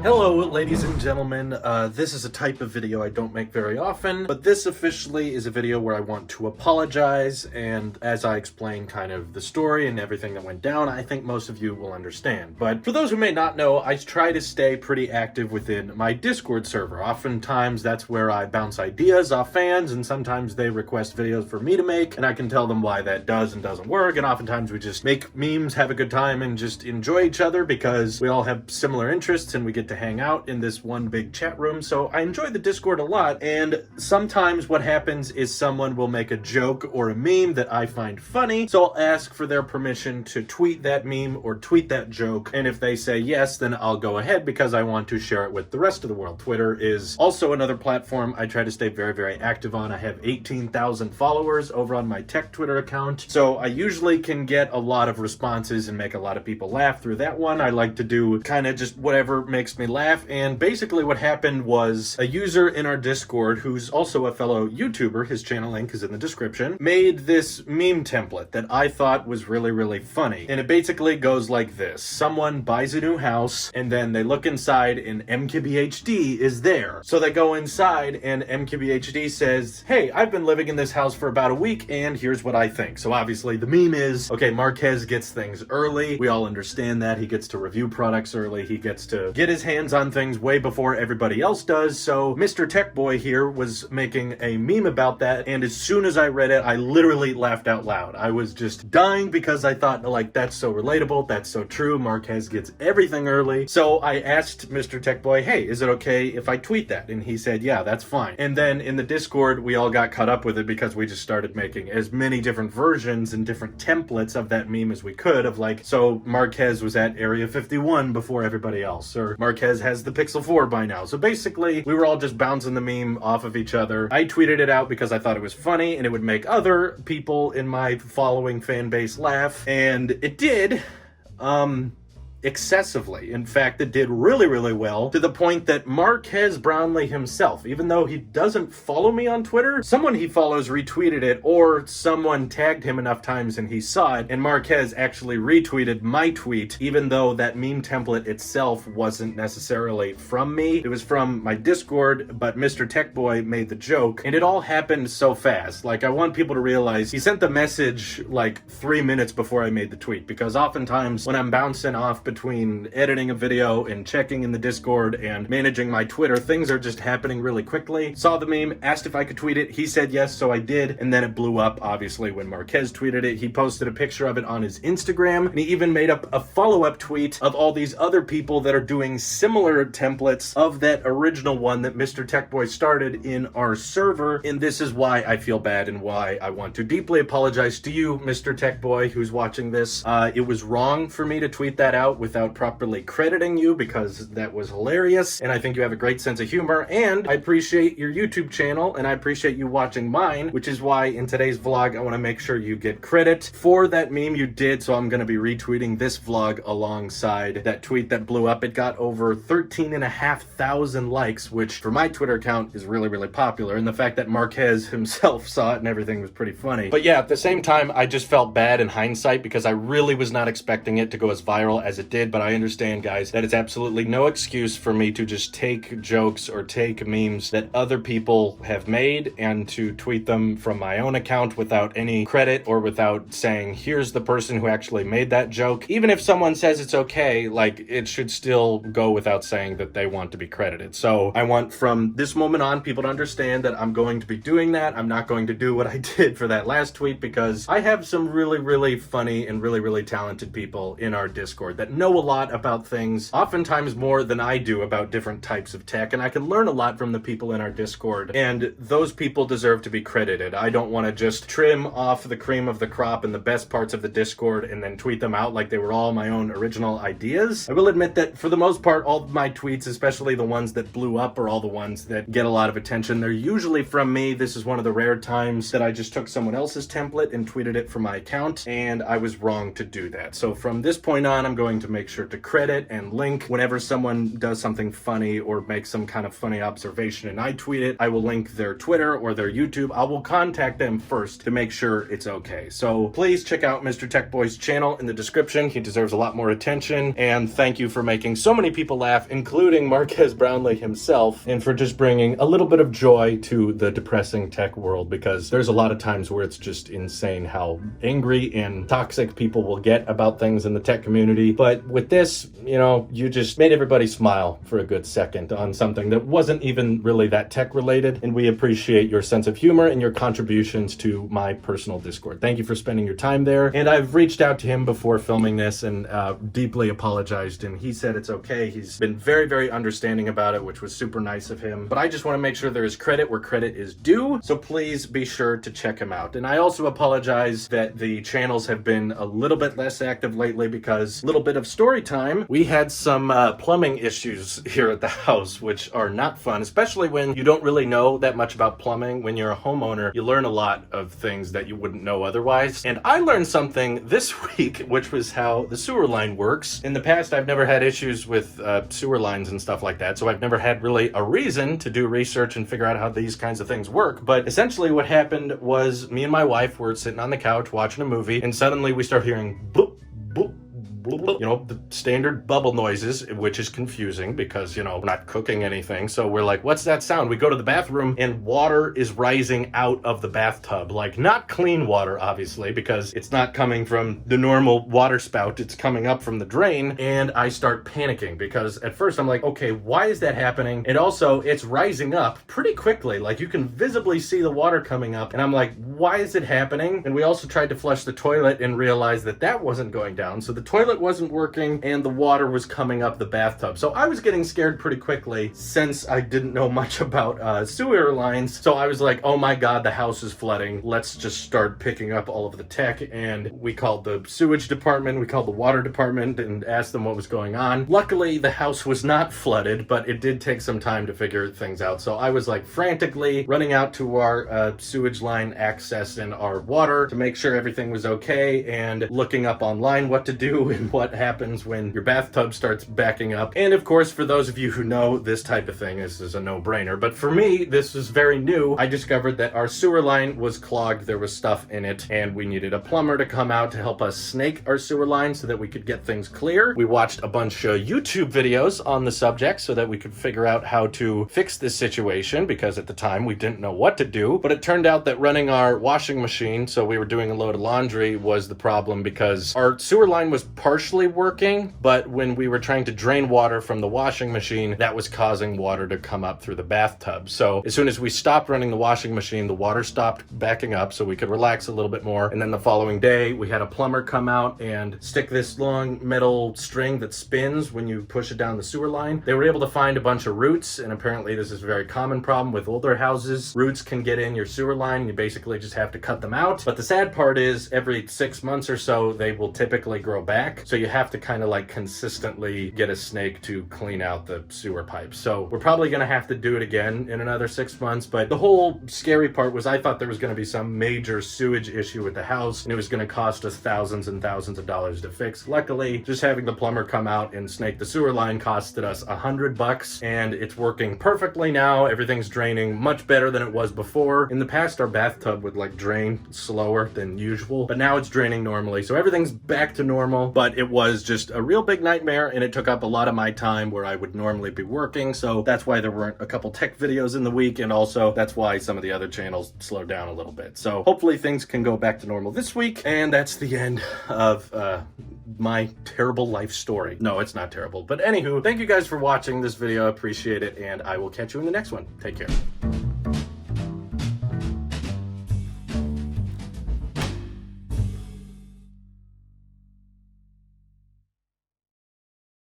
Hello, ladies and gentlemen. This is a type of video I don't make very often, but this officially is a video where I want to apologize, and as I explain kind of the story and everything that went down, I think most of you will understand. But for those who may not know, I try to stay pretty active within my Discord server. Oftentimes, that's where I bounce ideas off fans, and sometimes they request videos for me to make, and I can tell them why that does and doesn't work, and oftentimes we just make memes, have a good time, and just enjoy each other because we all have similar interests and we get to hang out in this one big chat room. So I enjoy the Discord a lot, and sometimes what happens is someone will make a joke or a meme that I find funny, so I'll ask for their permission to tweet that meme or tweet that joke, and if they say yes, then I'll go ahead because I want to share it with the rest of the world. Twitter is also another platform I try to stay very, very active on. I have 18,000 followers over on my tech Twitter account, so I usually can get a lot of responses and make a lot of people laugh through that one. I like to do kind of just whatever makes me laugh, and basically what happened was a user in our Discord, who's also a fellow YouTuber, his channel link is in the description, made this meme template that I thought was really, really funny. And it basically goes like this. Someone buys a new house, and then they look inside, and MKBHD is there. So they go inside, and MKBHD says, hey, I've been living in this house for about a week, and here's what I think. So obviously the meme is, okay, Marquez gets things early. We all understand that. He gets to review products early. He gets to get his hands on things way before everybody else does. So Mr. Tech Boy here was making a meme about that, and as soon as I read it, I literally laughed out loud. I was just dying because I thought, like, that's so relatable, that's so true. Marquez gets everything early. So I asked Mr. Tech Boy, hey, is it okay if I tweet that? And he said, yeah, that's fine. And then in the Discord, we all got caught up with it because we just started making as many different versions and different templates of that meme as we could, of like, so Marquez was at Area 51 before everybody else, or Marquez has the Pixel 4 by now. So basically, we were all just bouncing the meme off of each other. I tweeted it out because I thought it was funny and it would make other people in my following fan base laugh, and it did. Excessively. In fact, it did really, really well, to the point that Marquez Brownlee himself, even though he doesn't follow me on Twitter, someone he follows retweeted it, or someone tagged him enough times and he saw it, and Marquez actually retweeted my tweet, even though that meme template itself wasn't necessarily from me. It was from my Discord, but Mr. Tech Boy made the joke, and it all happened so fast. Like, I want people to realize he sent the message like 3 minutes before I made the tweet, because oftentimes when I'm bouncing off between editing a video and checking in the Discord and managing my Twitter, things are just happening really quickly. Saw the meme, asked if I could tweet it, he said yes, so I did, and then it blew up, obviously, when Marquez tweeted it. He posted a picture of it on his Instagram, and he even made up a follow-up tweet of all these other people that are doing similar templates of that original one that Mr. Tech Boy started in our server, and this is why I feel bad and why I want to deeply apologize to you, Mr. Tech Boy, who's watching this. It was wrong for me to tweet that out without properly crediting you, because that was hilarious, and I think you have a great sense of humor, and I appreciate your YouTube channel, and I appreciate you watching mine, which is why in today's vlog I want to make sure you get credit for that meme you did. So I'm going to be retweeting this vlog alongside that tweet that blew up. It got over 13,500 likes, which for my Twitter account is really, really popular, and the fact that Marquez himself saw it and everything was pretty funny. But yeah, at the same time, I just felt bad in hindsight because I really was not expecting it to go as viral as it did, but I understand, guys, that it's absolutely no excuse for me to just take jokes or take memes that other people have made and to tweet them from my own account without any credit or without saying, here's the person who actually made that joke. Even if someone says it's okay, like, it should still go without saying that they want to be credited. So I want from this moment on people to understand that I'm going to be doing that. I'm not going to do what I did for that last tweet, because I have some really, really funny and really, really talented people in our Discord that know a lot about things, oftentimes more than I do about different types of tech, and I can learn a lot from the people in our Discord, and those people deserve to be credited. I don't want to just trim off the cream of the crop and the best parts of the Discord and then tweet them out like they were all my own original ideas. I will admit that for the most part, all of my tweets, especially the ones that blew up or all the ones that get a lot of attention, they're usually from me. This is one of the rare times that I just took someone else's template and tweeted it from my account, and I was wrong to do that. So from this point on, I'm going to make sure to credit and link whenever someone does something funny or makes some kind of funny observation and I tweet it. I will link their Twitter or their YouTube. I will contact them first to make sure it's okay. So please check out Mr. Tech Boy's channel in the description. He deserves a lot more attention, and thank you for making so many people laugh, including Marques Brownlee himself, and for just bringing a little bit of joy to the depressing tech world, because there's a lot of times where it's just insane how angry and toxic people will get about things in the tech community. But with this, you know, you just made everybody smile for a good second on something that wasn't even really that tech related, and we appreciate your sense of humor and your contributions to my personal Discord. Thank you for spending your time there. And I've reached out to him before filming this and deeply apologized, and he said it's okay. He's been very, very understanding about it, which was super nice of him. But I just want to make sure there is credit where credit is due, so please be sure to check him out. And I also apologize that the channels have been a little bit less active lately, because a little bit of story time, we had some plumbing issues here at the house, which are not fun, especially when you don't really know that much about plumbing. When you're a homeowner, you learn a lot of things that you wouldn't know otherwise. And I learned something this week, which was how the sewer line works. In the past, I've never had issues with sewer lines and stuff like that, so I've never had really a reason to do research and figure out how these kinds of things work. But essentially what happened was me and my wife were sitting on the couch watching a movie, and suddenly we start hearing boop, boop, you know, the standard bubble noises, which is confusing because, you know, we're not cooking anything. So we're like, what's that sound? We go to the bathroom and water is rising out of the bathtub. Like, not clean water, obviously, because it's not coming from the normal water spout. It's coming up from the drain. And I start panicking because at first I'm like, okay, why is that happening? And also it's rising up pretty quickly. Like, you can visibly see the water coming up. And I'm like, why is it happening? And we also tried to flush the toilet and realized that that wasn't going down. So the toilet wasn't working and the water was coming up the bathtub. So I was getting scared pretty quickly since I didn't know much about sewer lines. So I was like, oh my God, the house is flooding. Let's just start picking up all of the tech. And we called the sewage department, we called the water department and asked them what was going on. Luckily, the house was not flooded, but it did take some time to figure things out. So I was like frantically running out to our sewage line access and our water to make sure everything was okay, and looking up online what to do and what happens when your bathtub starts backing up. And of course, for those of you who know this type of thing, this is a no-brainer. But for me, this was very new. I discovered that our sewer line was clogged. There was stuff in it, and we needed a plumber to come out to help us snake our sewer line so that we could get things clear. We watched a bunch of YouTube videos on the subject so that we could figure out how to fix this situation, because at the time we didn't know what to do. But it turned out that running our washing machine, so we were doing a load of laundry, was the problem, because our sewer line was partially working, but when we were trying to drain water from the washing machine, that was causing water to come up through the bathtub. So as soon as we stopped running the washing machine, the water stopped backing up so we could relax a little bit more. And then the following day, we had a plumber come out and stick this long metal string that spins when you push it down the sewer line. They were able to find a bunch of roots, and apparently this is a very common problem with older houses. Roots can get in your sewer line, and you basically just have to cut them out. But the sad part is every 6 months or so, they will typically grow back. So you have to kind of like consistently get a snake to clean out the sewer pipes. So we're probably going to have to do it again in another 6 months. But the whole scary part was I thought there was going to be some major sewage issue with the house, and it was going to cost us thousands and thousands of dollars to fix. Luckily, just having the plumber come out and snake the sewer line costed us $100, and it's working perfectly now. Everything's draining much better than it was before. In the past, our bathtub would like drain slower than usual, but now it's draining normally. So everything's back to normal, but it was just a real big nightmare, and it took up a lot of my time where I would normally be working. So that's why there weren't a couple tech videos in the week, and also that's why some of the other channels slowed down a little bit. So hopefully things can go back to normal this week, and that's the end of my terrible life story. No, it's not terrible. But anywho, thank you guys for watching this video. I appreciate it, and I will catch you in the next one. Take care.